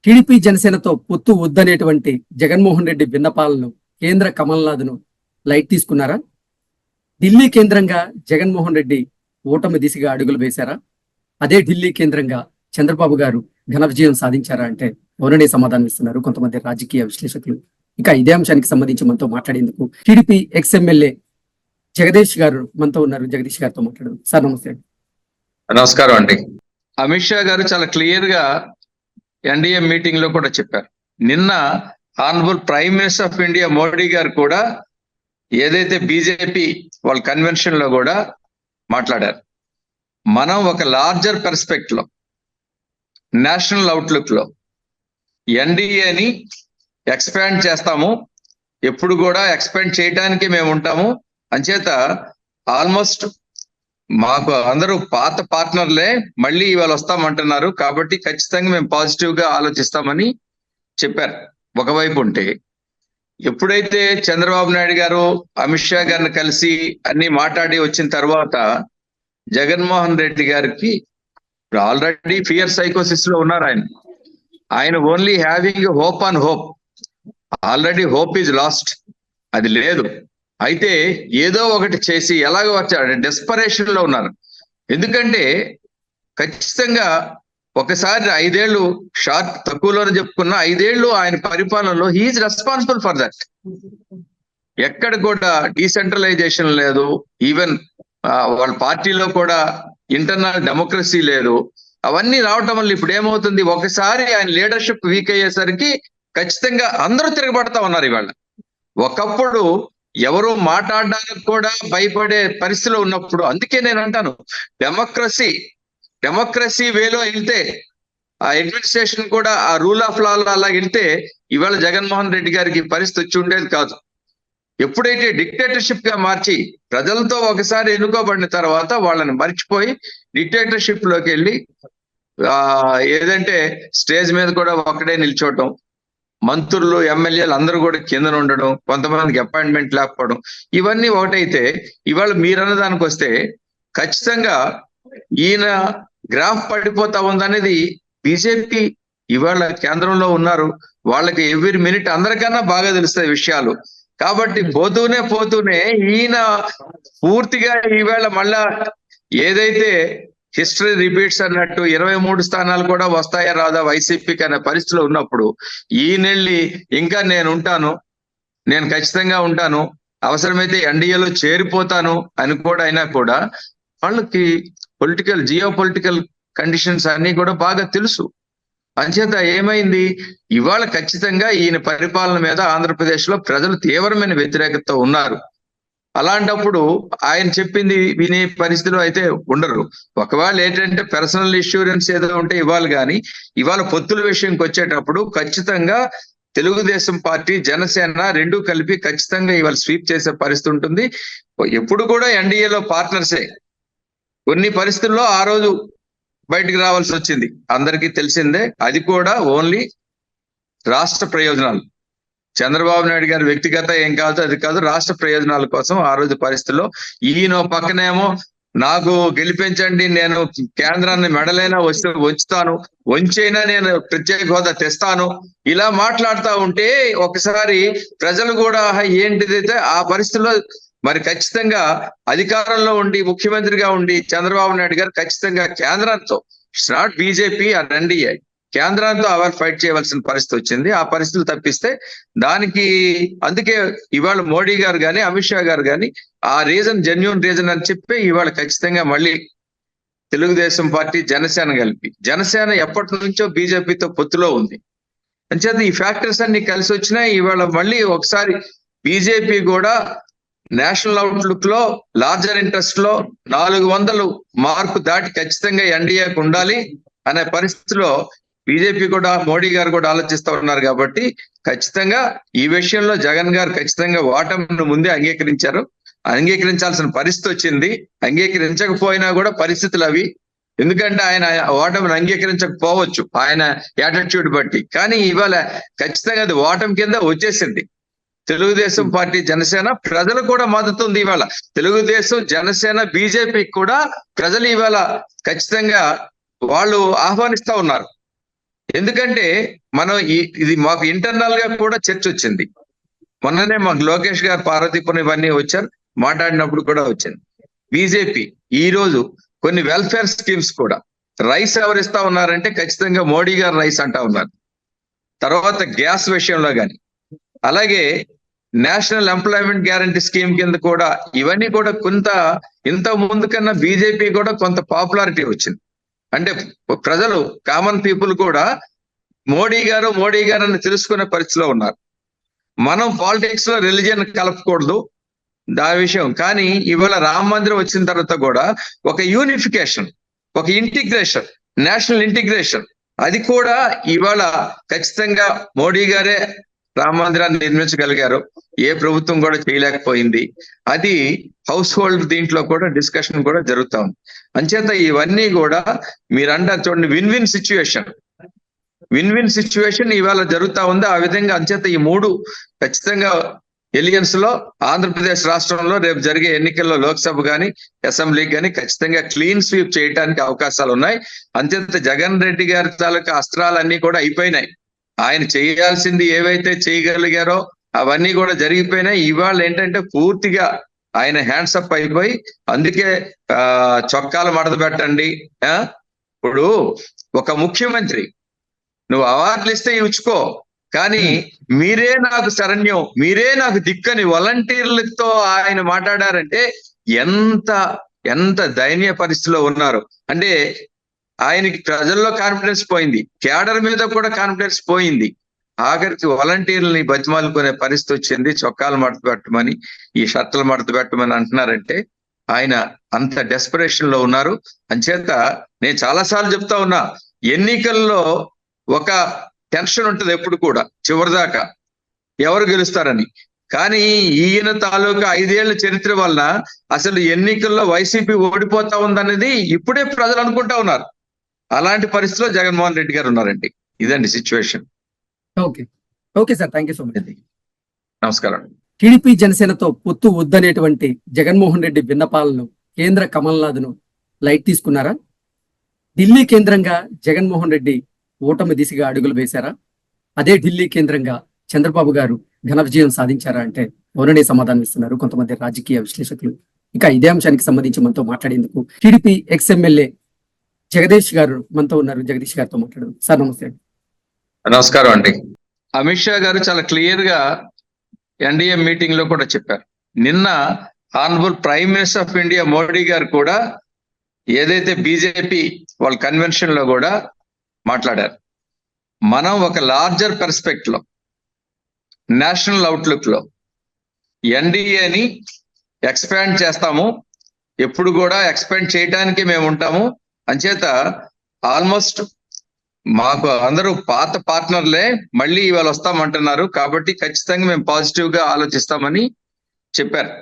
TDP జనసేనతో పొత్తు వద్దనేటువంటి జగన్మోహన్ రెడ్డి విన్నపాలను కేంద్ర కమల్నాథ్ను లైట్ తీసుకున్నారా? ఢిల్లీ కేంద్రంగా జగన్మోహన్ రెడ్డి ఓటమి దిశగా అడుగులు వేశారా? అదే ఢిల్లీ కేంద్రంగా చంద్రబాబు గారు ఘన విజయం సాధించారా అంటే అవుననే సమాధానం ఇస్తున్నారు కొంతమంది రాజకీయ విశ్లేషకులు. ఇక ఇదే అంశానికి సంబంధించి మనతో మాట్లాడేందుకు టీడీపీ ఎక్స్ఎమ్మెల్యే జగదీష్ గారు మనతో ఉన్నారు. జగదీష్ గారితో మాట్లాడదు. సార్ నమస్తే. నమస్కారం అండి. అమిత్ షా గారు చాలా క్లియర్ గా ఎన్డీఏ మీటింగ్ లో కూడా చెప్పారు. నిన్న honourable prime minister of India Modi గారు కూడా ఏదైతే బీజేపీ వాళ్ళ కన్వెన్షన్ లో కూడా మాట్లాడారు. మనం ఒక లార్జర్ పర్స్పెక్టివ్ లో, నేషనల్ అవుట్లుక్ లో ఎన్డీఏని ఎక్స్పాండ్ చేస్తాము, ఎప్పుడు కూడా ఎక్స్పాండ్ చేయడానికి మేము ఉంటాము. అంచేత ఆల్మోస్ట్ మాకు అందరూ పాత పార్ట్నర్లే మళ్ళీ ఇవాళ వస్తామంటున్నారు, కాబట్టి ఖచ్చితంగా మేము పాజిటివ్ గా ఆలోచిస్తామని చెప్పారు. ఒకవైపు ఉంటే ఎప్పుడైతే చంద్రబాబు నాయుడు గారు అమిత్ షా గారిని కలిసి అన్ని మాట్లాడి వచ్చిన తర్వాత జగన్మోహన్ రెడ్డి గారికి ఆల్రెడీ ఫియర్ సైకోసిస్ లో ఉన్నారు. ఆయన only having hope on hope. Already hope is lost, అది లేదు. అయితే ఏదో ఒకటి చేసి ఎలాగో వచ్చాడు, డెస్పరేషన్ లో ఉన్నారు. ఎందుకంటే ఖచ్చితంగా ఒకసారి 5 ఏళ్ళు షార్ట్ తక్కువలోనే చెప్పుకున్న 5 ఏళ్ళు ఆయన పరిపాలనలో హీఈస్ రెస్పాన్సిబుల్ ఫర్ దట్. ఎక్కడ కూడా డీసెంట్రలైజేషన్ లేదు, ఈవెన్ వాళ్ళ పార్టీలో కూడా ఇంటర్నల్ డెమోక్రసీ లేదు. అవన్నీ రావటం వల్ల ఇప్పుడు ఏమవుతుంది, ఒకసారి ఆయన లీడర్షిప్ వీక్ అయ్యేసరికి ఖచ్చితంగా అందరూ తిరగబడతా ఉన్నారు ఇవాళ. ఒకప్పుడు ఎవరు మాట్లాడడానికి కూడా భయపడే పరిస్థితిలో ఉన్నప్పుడు, అందుకే నేను అంటాను డెమోక్రసీ వేలో వెళ్తే ఆ అడ్మినిస్ట్రేషన్ కూడా ఆ రూల్ ఆఫ్ లా అలా వెళ్తే ఇవాళ జగన్మోహన్ రెడ్డి గారికి పరిస్థితి వచ్చి ఉండేది కాదు. ఎప్పుడైతే డిక్టేటర్షిప్ గా మార్చి ప్రజలతో ఒకసారి ఎన్నుకోబడిన తర్వాత వాళ్ళని మర్చిపోయి డిక్టేటర్షిప్ లోకి వెళ్ళి ఏదంటే స్టేజ్ మీద కూడా ఒక్కడే నిల్చోవటం, మంత్రులు ఎమ్మెల్యేలు అందరూ కూడా కింద ఉండడం, కొంతమందికి అపాయింట్మెంట్ లేకపోవడం, ఇవన్నీ ఒకటైతే ఇవాళ మీరన్న దానికి వస్తే ఖచ్చితంగా ఈయన గ్రాఫ్ పడిపోతా ఉందనేది బీజేపీ ఇవాళ కేంద్రంలో ఉన్నారు, వాళ్ళకి ఎవ్రీ మినిట్ అందరికన్నా బాగా తెలుస్తాయి విషయాలు. కాబట్టి పోతూనే ఈయన పూర్తిగా ఈవేళ మళ్ళా ఏదైతే హిస్టరీ రిపీట్స్ అన్నట్టు 23 స్థానాలు కూడా వస్తాయా రాదా వైసీపీకి అనే పరిస్థితిలో ఉన్నప్పుడు ఈయనెళ్ళి ఇంకా నేను ఖచ్చితంగా ఉంటాను, అవసరమైతే ఎన్డీఏలో చేరిపోతాను అని కూడా అయినా కూడా వాళ్ళకి జియో పొలిటికల్ కండిషన్స్ అన్ని కూడా బాగా తెలుసు. అంచేత ఏమైంది, ఇవాళ ఖచ్చితంగా ఈయన పరిపాలన మీద ఆంధ్రప్రదేశ్ లో ప్రజలు తీవ్రమైన వ్యతిరేకత ఉన్నారు. అలాంటప్పుడు ఆయన చెప్పింది వినే పరిస్థితిలో అయితే ఉండరు. ఒకవేళ ఏంటంటే పర్సనల్ ఇన్సూరెన్స్ ఏదో ఉంటే ఇవ్వాలి, కానీ ఇవాళ పొత్తుల విషయంకి వచ్చేటప్పుడు ఖచ్చితంగా తెలుగుదేశం పార్టీ జనసేన రెండూ కలిపి ఖచ్చితంగా ఇవాళ స్వీప్ చేసే పరిస్థితి ఉంటుంది. ఎప్పుడు కూడా ఎన్డీఏలో పార్ట్నర్సే. కొన్ని పరిస్థితుల్లో ఆ రోజు బయటికి రావాల్సి వచ్చింది, అందరికీ తెలిసిందే. అది కూడా ఓన్లీ రాష్ట్ర ప్రయోజనాలు, చంద్రబాబు నాయుడు గారి వ్యక్తిగత ఏం కాదు అది కాదు, రాష్ట్ర ప్రయోజనాల కోసం ఆ రోజు పరిస్థితుల్లో ఈయన పక్కనేమో నాకు గెలిపించండి, నేను కేంద్రాన్ని మెడలైనా వంచుతాను, వంచైనా నేను ప్రత్యేక హోదా తెస్తాను, ఇలా మాట్లాడుతూ ఉంటే ఒకసారి ప్రజలు కూడా ఏంటిదైతే ఆ పరిస్థితుల్లో మరి ఖచ్చితంగా అధికారంలో ఉండి ముఖ్యమంత్రిగా ఉండి చంద్రబాబు నాయుడు గారు ఖచ్చితంగా కేంద్రంతో, it's not BJP or NDA, కేంద్రంతో అవర్ ఫైట్ చేయవలసిన పరిస్థితి వచ్చింది. ఆ పరిస్థితులు తప్పిస్తే దానికి అందుకే ఇవాళ మోడీ గారు కానీ అమిత్ షా గారు కానీ ఆ రీజన్ జెన్యూన్ రీజన్ అని చెప్పి ఇవాళ ఖచ్చితంగా మళ్ళీ తెలుగుదేశం పార్టీ జనసేన కలిపి, జనసేన ఎప్పటి నుంచో బీజేపీతో పొత్తులో ఉంది. అంచేత ఈ ఫ్యాక్టర్స్ అన్ని కలిసి వచ్చినాయి. ఇవాళ మళ్ళీ ఒకసారి బీజేపీ కూడా నేషనల్ అవుట్లుక్ లో లార్జర్ ఇంట్రెస్ట్ లో 400 మార్కు దాటి ఖచ్చితంగా ఎన్డీఏకి ఉండాలి అనే పరిస్థితిలో బీజేపీ కూడా మోడీ గారు కూడా ఆలోచిస్తూ ఉన్నారు. కాబట్టి ఖచ్చితంగా ఈ విషయంలో జగన్ గారు ఖచ్చితంగా ఓటమిని ముందే అంగీకరించాల్సిన పరిస్థితి వచ్చింది. అంగీకరించకపోయినా కూడా పరిస్థితులు అవి, ఎందుకంటే ఆయన ఓటమిని అంగీకరించకపోవచ్చు ఆయన యాటిట్యూడ్ బట్టి, కానీ ఇవాళ ఖచ్చితంగా అది ఓటమి కింద వచ్చేసింది. తెలుగుదేశం పార్టీ జనసేన ప్రజలు కూడా మద్దతు ఉంది. ఇవాళ తెలుగుదేశం జనసేన బీజేపీకి కూడా ప్రజలు ఇవాళ ఖచ్చితంగా వాళ్ళు ఆహ్వానిస్తా ఉన్నారు. ఎందుకంటే మనం ఇది మాకు ఇంటర్నల్ గా కూడా చర్చ వచ్చింది. మొన్ననే మాకు లోకేష్ గారు పార్వతీపురం ఇవన్నీ వచ్చారు, మాట్లాడినప్పుడు కూడా వచ్చింది. బీజేపీ ఈ రోజు కొన్ని వెల్ఫేర్ స్కీమ్స్ కూడా, రైస్ ఎవరు ఇస్తా ఉన్నారంటే ఖచ్చితంగా మోడీ గారు రైస్ అంటా ఉన్నారు. తర్వాత గ్యాస్ విషయంలో కానీ, అలాగే నేషనల్ ఎంప్లాయ్మెంట్ గ్యారంటీ స్కీమ్ కింద కూడా, ఇవన్నీ కూడా కొంత ఇంత ముందు కన్నా బీజేపీ కూడా కొంత పాపులారిటీ వచ్చింది. అంటే ప్రజలు, కామన్ పీపుల్ కూడా మోడీ గారు అని తెలుసుకునే పరిస్థితిలో ఉన్నారు. మనం పాలిటిక్స్ లో రిలీజియన్ కలపకూడదు దా విషయం, కానీ ఇవాళ రామ మందిరం వచ్చిన తర్వాత కూడా ఒక యూనిఫికేషన్, ఒక ఇంటిగ్రేషన్, నేషనల్ ఇంటిగ్రేషన్, అది కూడా ఇవాళ ఖచ్చితంగా మోడీ గారే రామ మందిరాన్ని నిర్మించగలిగారు. ఏ ప్రభుత్వం కూడా చేయలేకపోయింది. అది హౌస్ హోల్డ్ దీంట్లో కూడా డిస్కషన్ కూడా జరుగుతా ఉంది. అంచేత ఇవన్నీ కూడా మీరు అంటారు చూడండి, విన్ విన్ సిచ్యువేషన్ ఇవాళ జరుగుతా ఉంది. ఆ విధంగా అంచేత ఈ మూడు ఖచ్చితంగా ఎలియన్స్ లో ఆంధ్రప్రదేశ్ రాష్ట్రంలో రేపు జరిగే ఎన్నికల్లో లోక్సభ కానీ అసెంబ్లీకి కానీ ఖచ్చితంగా క్లీన్ స్వీప్ చేయడానికి అవకాశాలు ఉన్నాయి. అంచేత జగన్ రెడ్డి గారి తాలూకా అస్త్రాలన్నీ కూడా అయిపోయినాయి. ఆయన చేయాల్సింది ఏవైతే చేయగలిగారో అవన్నీ కూడా జరిగిపోయినాయి. ఇవాళ ఏంటంటే పూర్తిగా ఆయన హ్యాండ్స్ అప్ అయిపోయి, అందుకే చొక్కాలు మడత పెట్టండి. ఇప్పుడు ఒక ముఖ్యమంత్రి నువ్వు అవార్డులు ఇస్తే ఇచ్చుకో, కానీ మీరే నాకు శరణ్యం, మీరే నాకు దిక్కని వాలంటీర్లతో ఆయన మాట్లాడారంటే ఎంత దయనీయ పరిస్థితిలో ఉన్నారు. అంటే ఆయనకి ప్రజల్లో కాన్ఫిడెన్స్ పోయింది, కేడర్ మీద కూడా కాన్ఫిడెన్స్ పోయింది. ఆఖరికి వాలంటీర్లని బతిమాలుకునే పరిస్థితి వచ్చింది. చొక్కాలు మడత పెట్టమని, ఈ షర్టులు మడత పెట్టమని అంటున్నారంటే ఆయన అంత డెస్పరేషన్ లో ఉన్నారు. అంచేత నేను చాలాసార్లు చెప్తా ఉన్నా, ఎన్నికల్లో ఒక టెన్షన్ ఉంటుంది ఎప్పుడు కూడా, చివరిదాకా ఎవరు గెలుస్తారని. కానీ ఈయన తాలూకా 5 ఏళ్ల చరిత్ర వలన అసలు ఎన్నికల్లో వైసీపీ ఓడిపోతా ఉందనేది ఇప్పుడే ప్రజలు అనుకుంటా ఉన్నారు. అలాంటి పరిస్థితిలో జగన్మోహన్ రెడ్డి గారు ఉన్నారండి. ఇదండి situation. Okay sir, thank you so much. నమస్కారం. టీడీపీ జనసేనతో పొత్తు వద్దనేటువంటి జగన్మోహన్ రెడ్డి విన్నపాలను కేంద్ర కమల్నాథ్ను లైట్ తీసుకున్నారా? ఢిల్లీ కేంద్రంగా జగన్మోహన్ రెడ్డి ఓటమి దిశగా అడుగులు వేశారా? అదే ఢిల్లీ కేంద్రంగా చంద్రబాబు గారు ఘన విజయం సాధించారా అంటే అవుననే సమాధానం ఇస్తున్నారు కొంతమంది రాజకీయ విశ్లేషకులు. ఇక ఇదే అంశానికి సంబంధించి మనతో మాట్లాడేందుకు టీడీపీ ఎక్స్ఎమ్మెల్యే జగదీష్ గారు మనతో ఉన్నారు. జగదీష్ గారితో మాట్లాడదు. సార్ నమస్తే. నమస్కారం అండి. అమిత్ షా గారు చాలా క్లియర్ గా ఎన్డీఏ మీటింగ్ లో కూడా చెప్పారు. నిన్న honourable prime minister of India Modi గారు కూడా ఏదైతే బీజేపీ వాళ్ళ కన్వెన్షన్ లో కూడా మాట్లాడారు. మనం ఒక లార్జర్ పర్స్పెక్ట్ లో, నేషనల్ అవుట్లుక్ లో ఎన్డీఏని ఎక్స్పాండ్ చేస్తాము, ఎప్పుడు కూడా ఎక్స్పాండ్ చేయడానికి మేము ఉంటాము. అంచేత ఆల్మోస్ట్ మాకు అందరూ పాత పార్ట్నర్లే మళ్ళీ ఇవాళ వస్తామంటున్నారు, కాబట్టి ఖచ్చితంగా మేము పాజిటివ్ గా ఆలోచిస్తామని చెప్పారు.